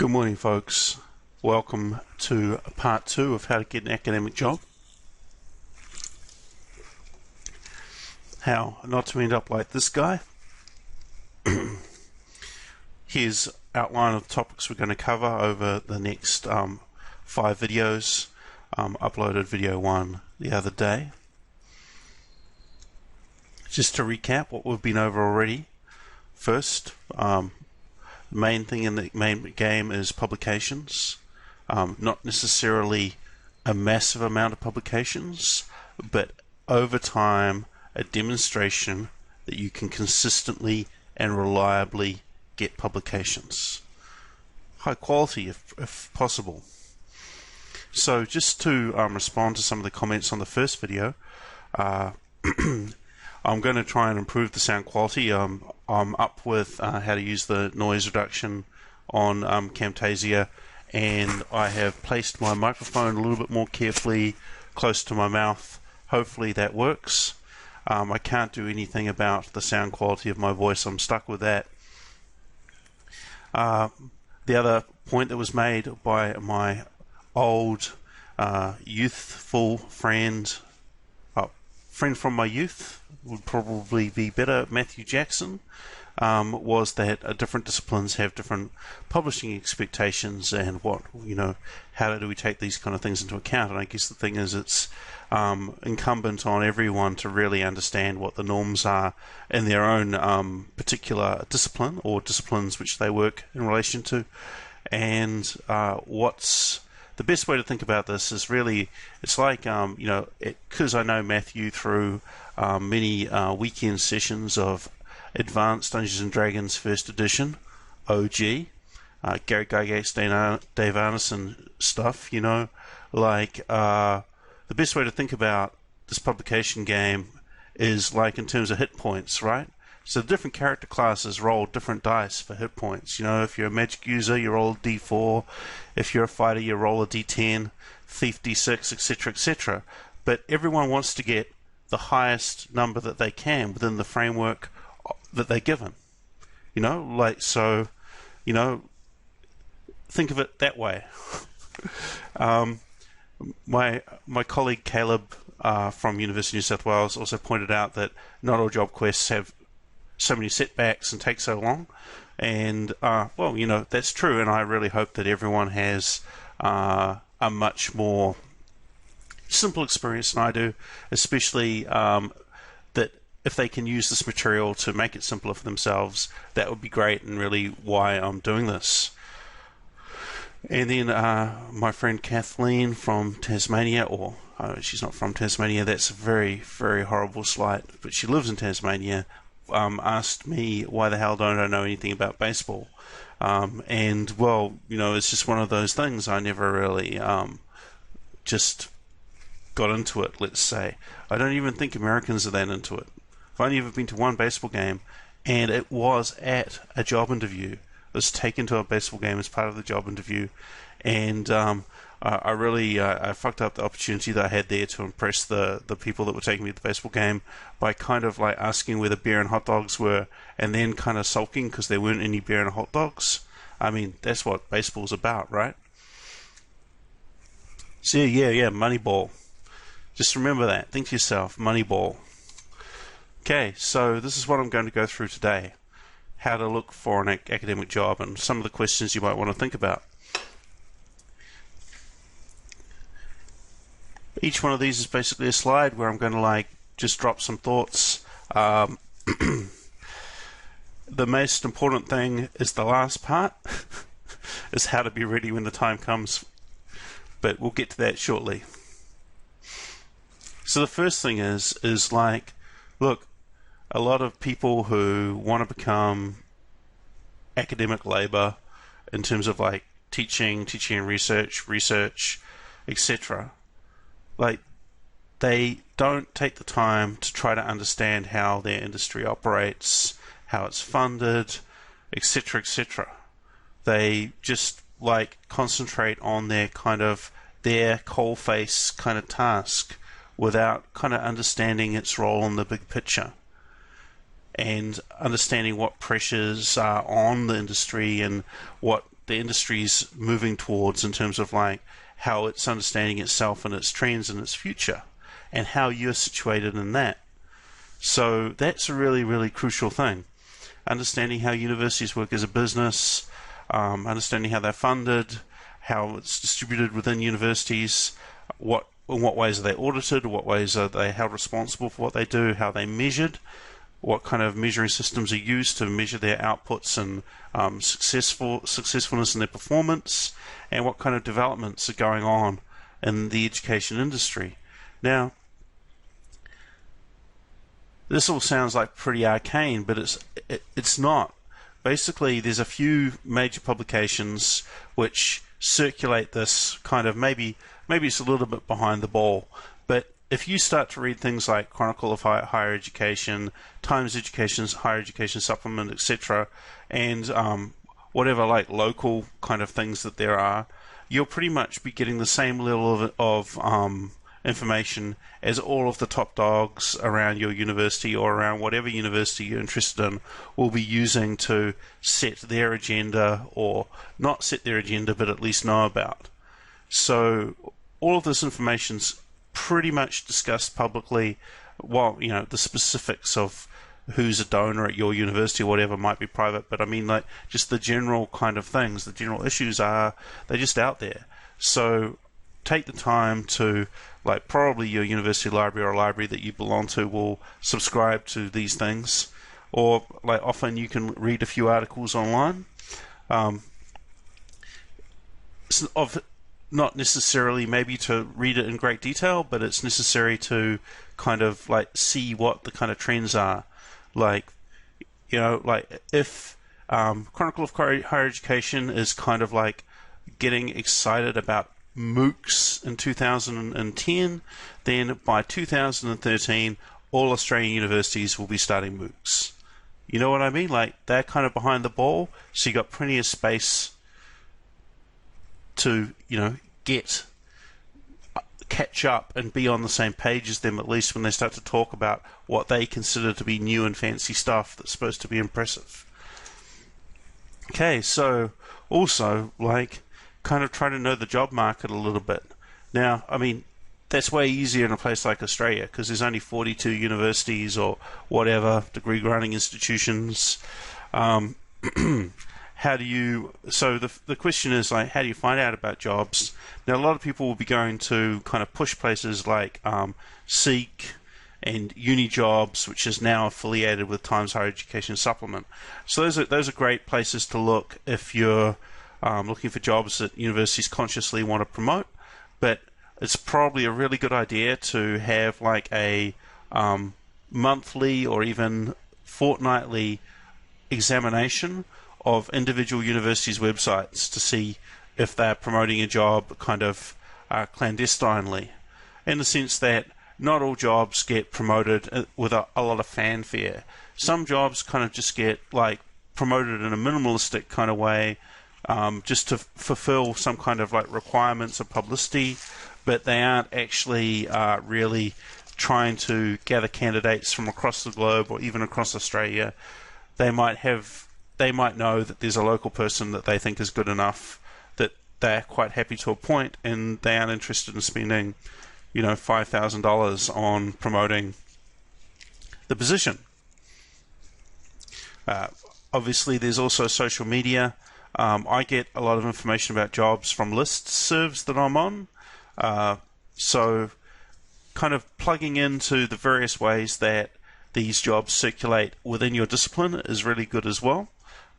Good morning, folks. Welcome to part 2 of how to get an academic job. How not to end up like this guy. Here's outline of the topics we're going to cover over the next 5 videos. Uploaded video 1 the other day. Just to recap what we've been over already. First, the main thing in the main game is publications. Not necessarily a massive amount of publications, but over time a demonstration that you can consistently and reliably get publications. High quality if possible. So just to respond to some of the comments on the first video, I'm going to try and improve the sound quality. I'm up with how to use the noise reduction on Camtasia, and I have placed my microphone a little bit more carefully close to my mouth. Hopefully that works. I can't do anything about the sound quality of my voice. I'm stuck with that. The other point that was made by my old youthful friend from my youth, would probably be better, Matthew Jackson, was that different disciplines have different publishing expectations, and how do we take these kind of things into account? And I guess the thing is, it's incumbent on everyone to really understand what the norms are in their own particular discipline or disciplines which they work in relation to, and what's the best way to think about this is really, it's like, because I know Matthew through many weekend sessions of Advanced Dungeons and Dragons First Edition, OG, Gary Gygax, Dave Arneson stuff, the best way to think about this publication game is like in terms of hit points, right? So the different character classes roll different dice for hit points. If you're a magic user, you roll a d4. If you're a fighter, you roll a d10, thief d6, etc., etc. But everyone wants to get the highest number that they can within the framework that they're given. Think of it that way. My colleague Caleb from University of New South Wales also pointed out that not all job quests have so many setbacks and take so long, and that's true, and I really hope that everyone has a much more simple experience than I do, especially that if they can use this material to make it simpler for themselves, that would be great, and really why I'm doing this. And then my friend Kathleen from Tasmania, she's not from Tasmania, that's a very, very horrible slight, but she lives in Tasmania, asked me why the hell don't I know anything about baseball. It's just one of those things. I never really just got into it, let's say. I don't even think Americans are that into it. I've only ever been to one baseball game, and it was at a job interview. I was taken to a baseball game as part of the job interview, and I fucked up the opportunity that I had there to impress the people that were taking me to the baseball game by kind of like asking where the beer and hot dogs were, and then kind of sulking because there weren't any beer and hot dogs. I mean, that's what baseball's about, right? So yeah, Moneyball. Just remember that. Think to yourself, Moneyball. Okay, so this is what I'm going to go through today. How to look for an academic job and some of the questions you might want to think about. Each one of these is basically a slide where I'm going to just drop some thoughts. The most important thing is the last part, is how to be ready when the time comes. But we'll get to that shortly. So the first thing is look, a lot of people who want to become academic labor in terms of teaching and research, etc., they don't take the time to try to understand how their industry operates, how it's funded, etc., etc. They just concentrate on their coalface kind of task without kind of understanding its role in the big picture. and understanding what pressures are on the industry and what the industry's moving towards in terms of like how it's understanding itself and its trends and its future, and how you're situated in that. So that's a really, really crucial thing. Understanding how universities work as a business, understanding how they're funded, how it's distributed within universities, in what ways are they audited, what ways are they held responsible for what they do, how they're measured, what kind of measuring systems are used to measure their outputs and successfulness in their performance, and what kind of developments are going on in the education industry. Now, this all sounds like pretty arcane, but it's not. Basically, there's a few major publications which circulate this kind of, maybe it's a little bit behind the ball, but if you start to read things like Chronicle of Higher Education, Times Education's Higher Education Supplement, etc., and whatever like local kind of things that there are, you'll pretty much be getting the same level of information as all of the top dogs around your university or around whatever university you're interested in will be using to set their agenda, or not set their agenda, but at least know about. So all of this information's pretty much discussed publicly, while the specifics of who's a donor at your university or whatever might be private, but I mean like just the general kind of things, the general issues they're just out there. So take the time to, like, probably your university library or a library that you belong to will subscribe to these things, or like often you can read a few articles online. Not necessarily maybe to read it in great detail, but it's necessary to kind of like see what the kind of trends are. Like, like if Chronicle of Higher Education is kind of like getting excited about MOOCs in 2010, then by 2013 all Australian universities will be starting MOOCs. You know what I mean? Like, they're kind of behind the ball, so you got plenty of space to catch up and be on the same page as them, at least when they start to talk about what they consider to be new and fancy stuff that's supposed to be impressive. Okay, so also like kind of try to know the job market a little bit. Now, I mean, that's way easier in a place like Australia because there's only 42 universities or whatever degree-granting institutions. How do you? So the question is like, how do you find out about jobs? Now, a lot of people will be going to kind of push places like Seek and UniJobs, which is now affiliated with Times Higher Education Supplement. So those are great places to look if you're looking for jobs that universities consciously want to promote. But it's probably a really good idea to have like a monthly or even fortnightly examination of individual universities' websites to see if they're promoting a job kind of clandestinely, in the sense that not all jobs get promoted with a lot of fanfare. Some jobs kind of just get like promoted in a minimalistic kind of way, just to fulfill some kind of like requirements of publicity, but they aren't actually really trying to gather candidates from across the globe or even across Australia. They might know that there's a local person that they think is good enough that they're quite happy to appoint, and they aren't interested in spending, $5,000 on promoting the position. Obviously, there's also social media. I get a lot of information about jobs from listservs that I'm on. So kind of plugging into the various ways that these jobs circulate within your discipline is really good as well.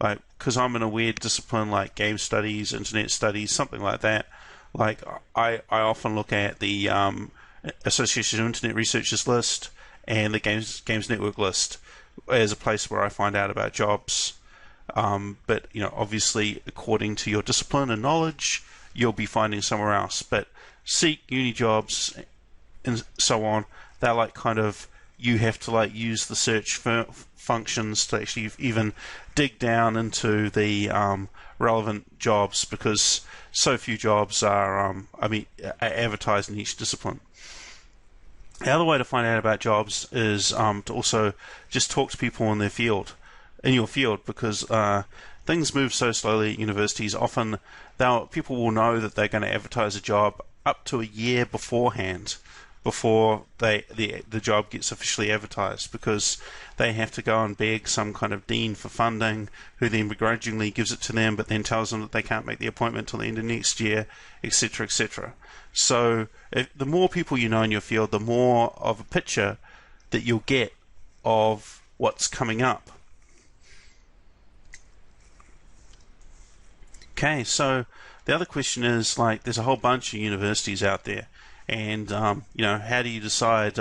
Like, because I'm in a weird discipline like game studies, internet studies, something like that. Like, I often look at the Association of Internet Researchers list and the Games Network list as a place where I find out about jobs. But obviously, according to your discipline and knowledge, you'll be finding somewhere else. But Seek, UniJobs, and so on, they're like kind of, you have to like use the search functions to actually even dig down into the relevant jobs, because so few jobs are advertised in each discipline. The other way to find out about jobs is to also just talk to people in your field, because the things move so slowly at universities. Often, people will know that they're going to advertise a job up to a year beforehand, before the job gets officially advertised, because they have to go and beg some kind of dean for funding, who then begrudgingly gives it to them, but then tells them that they can't make the appointment till the end of next year, etc., etc. So the more people you know in your field, the more of a picture that you'll get of what's coming up. Okay, so the other question is, like, there's a whole bunch of universities out there, and how do you decide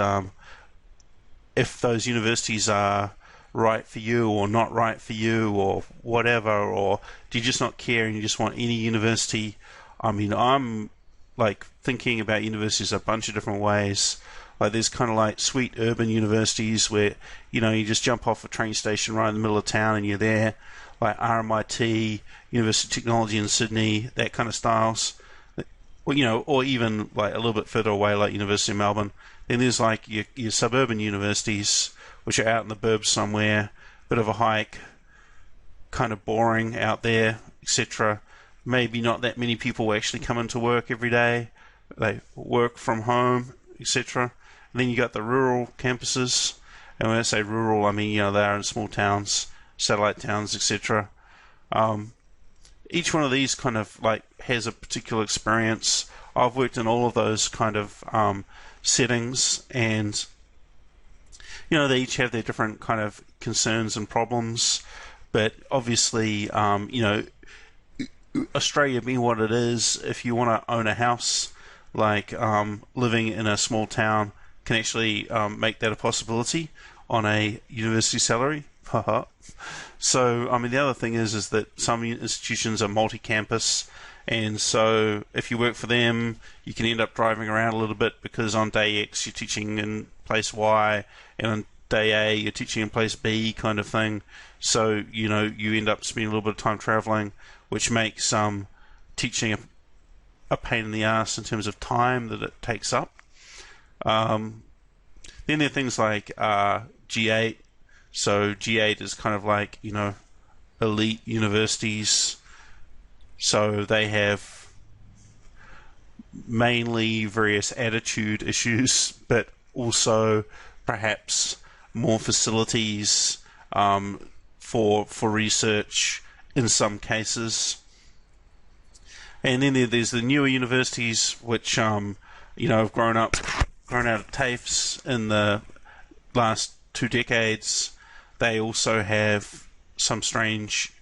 if those universities are right for you or not right for you or whatever, or do you just not care and you just want any university? I mean, I'm like thinking about universities a bunch of different ways. Like, there's kind of like sweet urban universities where you just jump off a train station right in the middle of town and you're there, like RMIT, University of Technology in Sydney, that kind of styles. Or even like a little bit further away, like University of Melbourne. Then there's like your suburban universities, which are out in the burbs somewhere, bit of a hike, kind of boring out there, etc. Maybe not that many people actually come into work every day. They work from home, etc. And then you got the rural campuses. And when I say rural, I mean, they are in small towns, satellite towns, etc. Each one of these kind of like has a particular experience. I've worked in all of those kind of settings, and they each have their different kind of concerns and problems. But obviously, Australia being what it is, if you want to own a house, like living in a small town can actually make that a possibility on a university salary. So, I mean, the other thing is that some institutions are multi-campus, and so if you work for them, you can end up driving around a little bit, because on day X you're teaching in place Y, and on day A you're teaching in place B, kind of thing. So, you end up spending a little bit of time traveling, which makes teaching a pain in the ass in terms of time that it takes up. Then there are things like G8. So G8 is kind of like, elite universities. So they have mainly various attitude issues, but also perhaps more facilities for research in some cases. And then there's the newer universities, which have grown out of TAFEs in the last 2 decades. They also have some strange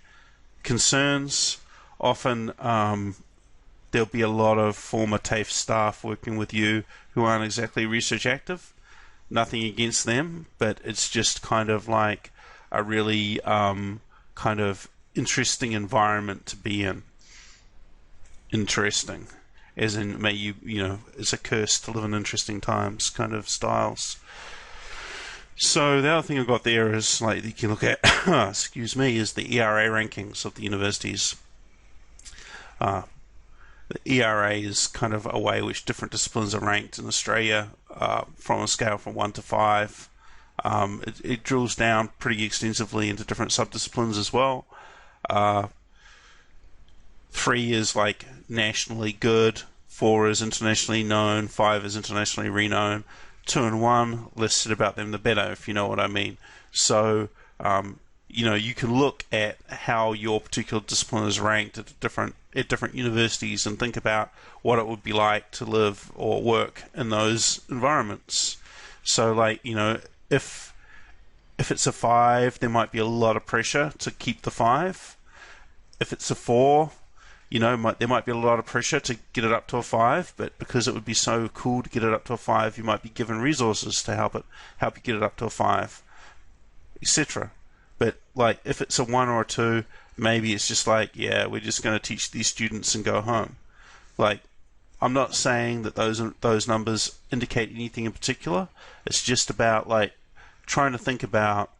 concerns. Often there'll be a lot of former TAFE staff working with you who aren't exactly research active. Nothing against them, but it's just kind of like a really kind of interesting environment to be in. Interesting, as in, may it's a curse to live in interesting times kind of styles. So the other thing I've got there is, like, you can look at, is the ERA rankings of the universities. The ERA is kind of a way which different disciplines are ranked in Australia from a scale from 1 to 5. It drills down pretty extensively into different subdisciplines as well. 3 is like nationally good, 4 is internationally known, 5 is internationally renowned. 2 and 1, less said about them the better, if you know what I mean. So, you can look at how your particular discipline is ranked at different universities and think about what it would be like to live or work in those environments. So, like, if it's a 5, there might be a lot of pressure to keep the 5. If it's a 4, there might be a lot of pressure to get it up to a 5, but because it would be so cool to get it up to a 5, you might be given resources to help you get it up to a 5, etc. But like, if it's a 1 or a 2, maybe it's just like, yeah, we're just going to teach these students and go home. Like, I'm not saying that those numbers indicate anything in particular. It's just about like trying to think about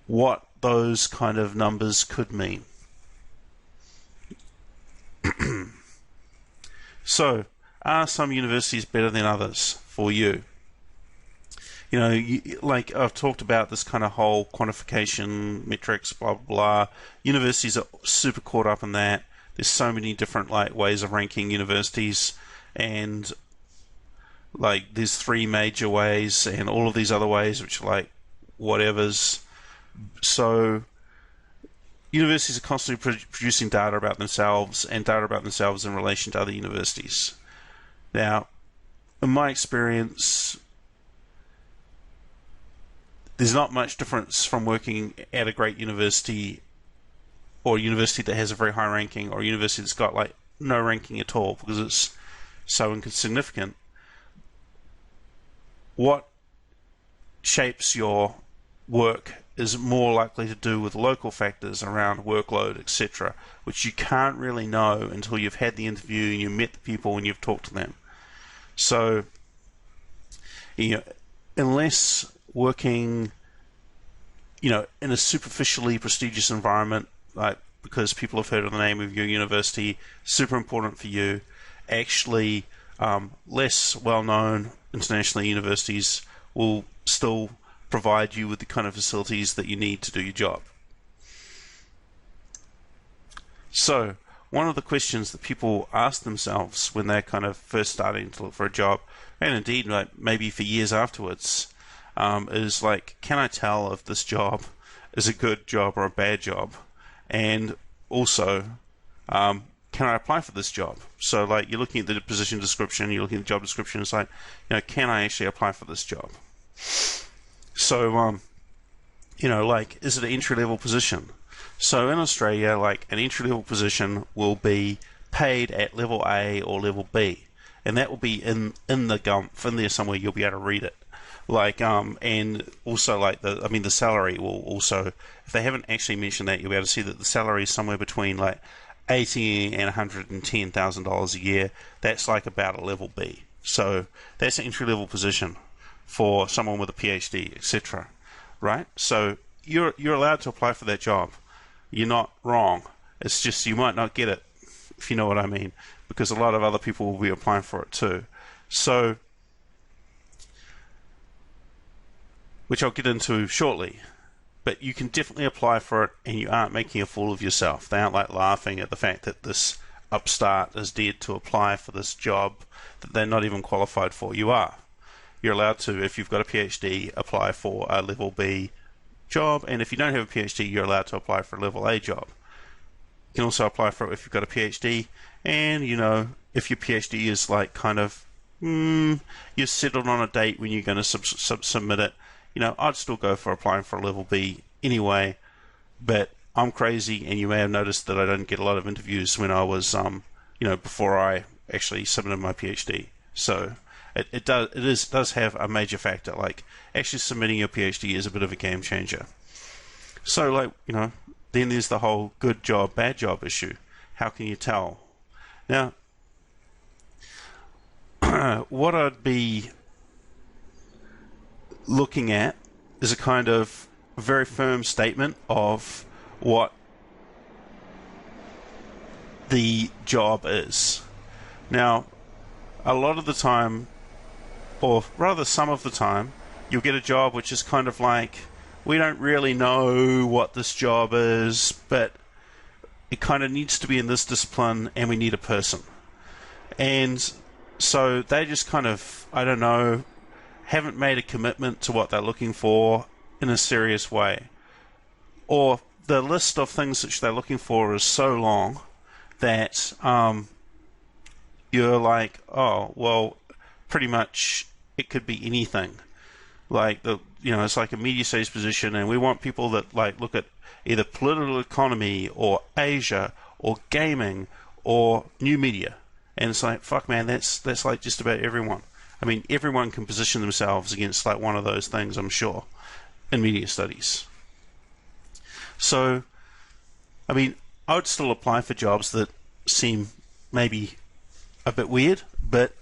what those kind of numbers could mean. So, are some universities better than others for you? like I've talked about this kind of whole quantification, metrics, blah, blah, blah. Universities are super caught up in that. There's so many different like ways of ranking universities, and like there's three major ways and all of these other ways which are like whatevers. So universities are constantly producing data about themselves and data about themselves in relation to other universities. Now, in my experience, there's not much difference from working at a great university or a university that has a very high ranking or a university that's got like no ranking at all because it's so insignificant. What shapes your work is more likely to do with local factors around workload, etc., which you can't really know until you've had the interview and you've met the people and you've talked to them. So, unless working, in a superficially prestigious environment, like because people have heard of the name of your university, super important for you. Actually, less well-known international universities will still provide you with the kind of facilities that you need to do your job. So, one of the questions that people ask themselves when they're kind of first starting to look for a job, and indeed like maybe for years afterwards, is like, can I tell if this job is a good job or a bad job? And also, can I apply for this job? So like you're looking at the position description, you're looking at the job description, it's like, can I actually apply for this job? So, like, is it an entry-level position? So in Australia, like, an entry-level position will be paid at level A or level B, and that will be in the GUMP, in there somewhere. You'll be able to read it. Like, and also, like, the salary will also, if they haven't actually mentioned that, you'll be able to see that the salary is somewhere between, like, $80,000 and $110,000 a year. That's, like, about a level B. So that's an entry-level position for someone with a PhD, etc. Right? So you're allowed to apply for that job. You're not wrong. It's just you might not get it, if you know what I mean, because a lot of other people will be applying for it too. So, which I'll get into shortly. But you can definitely apply for it, and you aren't making a fool of yourself. They aren't like laughing at the fact that this upstart is dared to apply for this job that they're not even qualified for. You are. You're allowed to, if you've got a PhD, apply for a level B job, and if you don't have a PhD, you're allowed to apply for a level A job. You can also apply for it if you've got a PhD, and if your PhD is like kind of you're settled on a date when you're going to submit it, I'd still go for applying for a level B anyway. But I'm crazy, and you may have noticed that I don't get a lot of interviews when I was before I actually submitted my PhD. So it does have a major factor. Like, actually submitting your PhD is a bit of a game changer. So, like, then there's the whole good job, bad job issue. How can you tell? Now, what I'd be looking at is a kind of very firm statement of what the job is. Now, a lot of the time, or rather some of the time, you'll get a job which is kind of like, we don't really know what this job is, but it kind of needs to be in this discipline and we need a person. And so they just kind of, I don't know, haven't made a commitment to what they're looking for in a serious way. Or the list of things which they're looking for is so long that you're like, oh, well, pretty much it could be anything. Like, it's like a media studies position, and we want people that like look at either political economy or Asia or gaming or new media. And it's like, fuck, man, that's like just about everyone. I mean, everyone can position themselves against like one of those things, I'm sure, in media studies. So, I mean, I would still apply for jobs that seem maybe a bit weird, but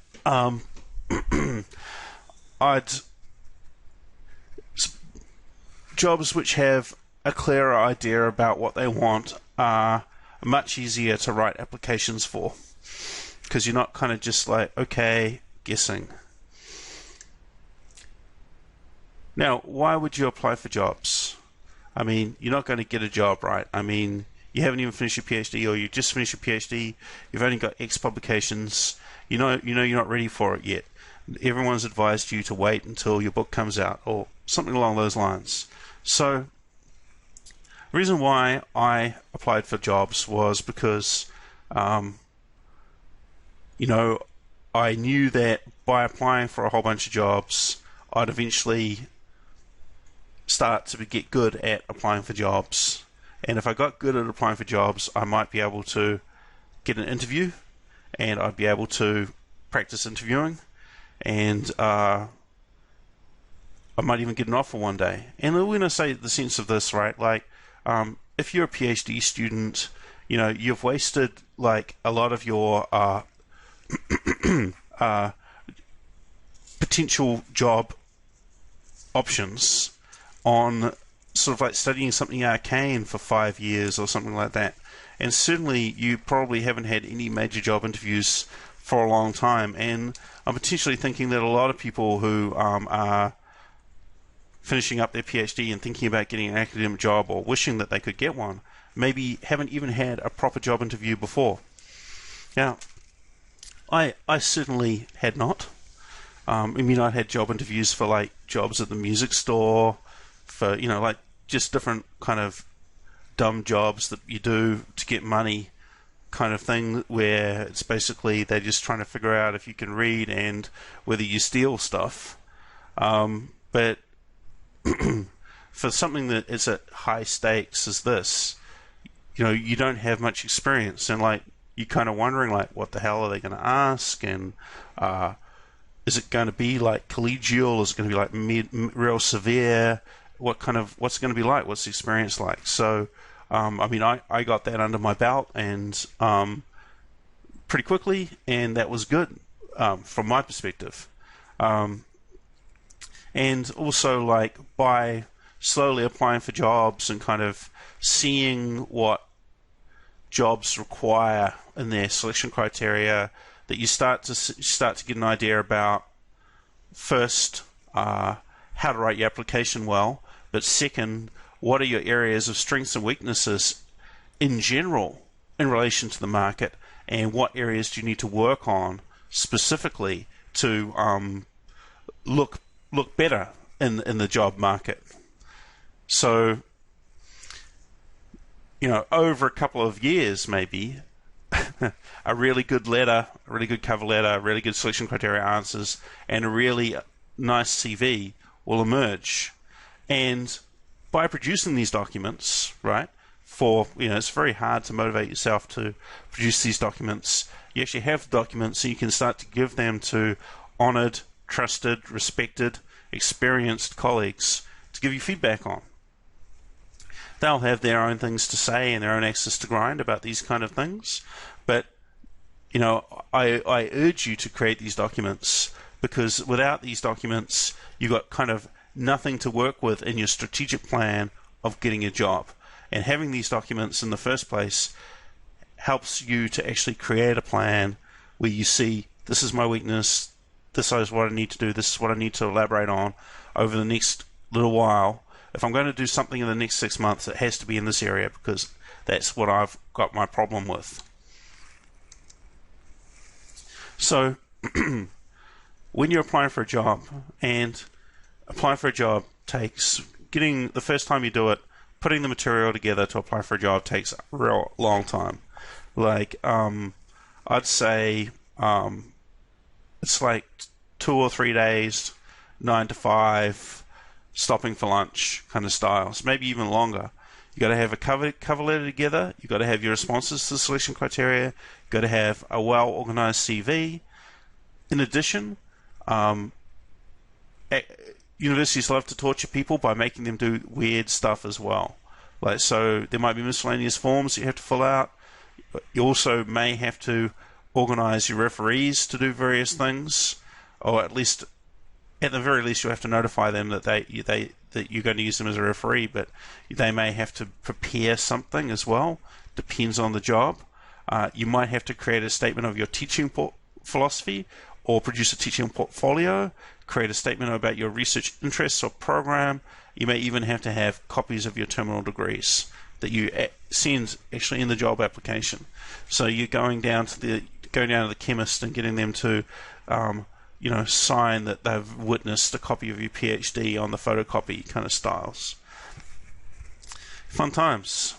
jobs which have a clearer idea about what they want are much easier to write applications for, because you're not kind of just like, okay, guessing. Now, why would you apply for jobs? I mean, you're not going to get a job, right? I mean, you haven't even finished your PhD, or you just finished your PhD. You've only got X publications. You know you're not ready for it yet. Everyone's advised you to wait until your book comes out, or something along those lines. So, the reason why I applied for jobs was because, you know, I knew that by applying for a whole bunch of jobs, I'd eventually start to get good at applying for jobs. And if I got good at applying for jobs, I might be able to get an interview, and I'd be able to practice interviewing, and I might even get an offer one day. And when I say the sense of this, right, like, if you're a PhD student, you know, you've wasted like a lot of your potential job options on sort of like studying something arcane for 5 years or something like that. And certainly you probably haven't had any major job interviews for a long time. And I'm potentially thinking that a lot of people who are finishing up their PhD and thinking about getting an academic job or wishing that they could get one, maybe haven't even had a proper job interview before. Now, I certainly had not. I mean, I'd had job interviews for like jobs at the music store, for, you know, like just different kind of dumb jobs that you do to get money kind of thing, where it's basically they're just trying to figure out if you can read and whether you steal stuff. But for something that is at high stakes as this, you know, you don't have much experience, and like you're kind of wondering like, what the hell are they going to ask, and is it going to be like collegial? Is it going to be like real severe? What's it going to be like? What's the experience like? So, I mean, I got that under my belt, and pretty quickly, and that was good from my perspective. And also, like, by slowly applying for jobs and kind of seeing what jobs require in their selection criteria, that you start to get an idea about, first, how to write your application well, but second, what are your areas of strengths and weaknesses in general in relation to the market, and what areas do you need to work on specifically to look better in the job market. So, you know, over a couple of years, maybe a really good letter, a really good cover letter, really good selection criteria answers, and a really nice CV will emerge. And by producing these documents, right, it's very hard to motivate yourself to produce these documents. You actually have documents, so you can start to give them to honored, trusted, respected, experienced colleagues to give you feedback on. They'll have their own things to say and their own axes to grind about these kind of things, but you know, I urge you to create these documents, because without these documents, you've got kind of nothing to work with in your strategic plan of getting a job. And having these documents in the first place helps you to actually create a plan where you see, this is my weakness, this is what I need to do, this is what I need to elaborate on over the next little while. If I'm going to do something in the next 6 months, it has to be in this area, because that's what I've got my problem with. So, when you're applying for a job, and applying for a job takes, the first time you do it, putting the material together to apply for a job takes a real long time. Like, I'd say it's like 2 or 3 days, 9 to 5, stopping for lunch kind of styles, maybe even longer. You got to have a cover letter together. You got to have your responses to the selection criteria. You got to have a well organized CV. In addition, universities love to torture people by making them do weird stuff as well. Like, so there might be miscellaneous forms you have to fill out. You also may have to organize your referees to do various things, or at the very least, you have to notify them that that you're going to use them as a referee, but they may have to prepare something as well. Depends on the job. You might have to create a statement of your teaching philosophy, or produce a teaching portfolio, create a statement about your research interests or program. You may even have to have copies of your terminal degrees that you send actually in the job application. So you're going down to the chemist and getting them to sign that they've witnessed a copy of your PhD on the photocopy kind of styles. Fun times.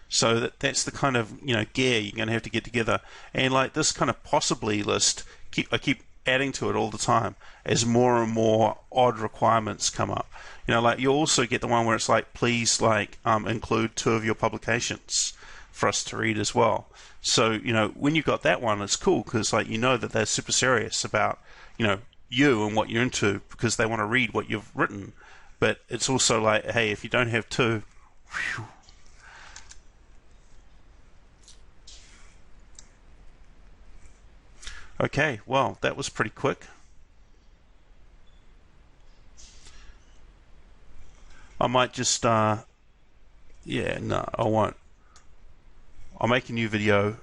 So that's the kind of gear you're going to have to get together. And like this kind of possibly list, I keep adding to it all the time as more and more odd requirements come up. Like you also get the one where it's like, please include 2 of your publications for us to read as well. So when you got that one, it's cool because that they're super serious about you and what you're into, because they want to read what you've written. But it's also like, hey, if you don't have 2, whew. Okay, well, that was pretty quick. I might just, I won't. I'll make a new video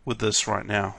with this right now.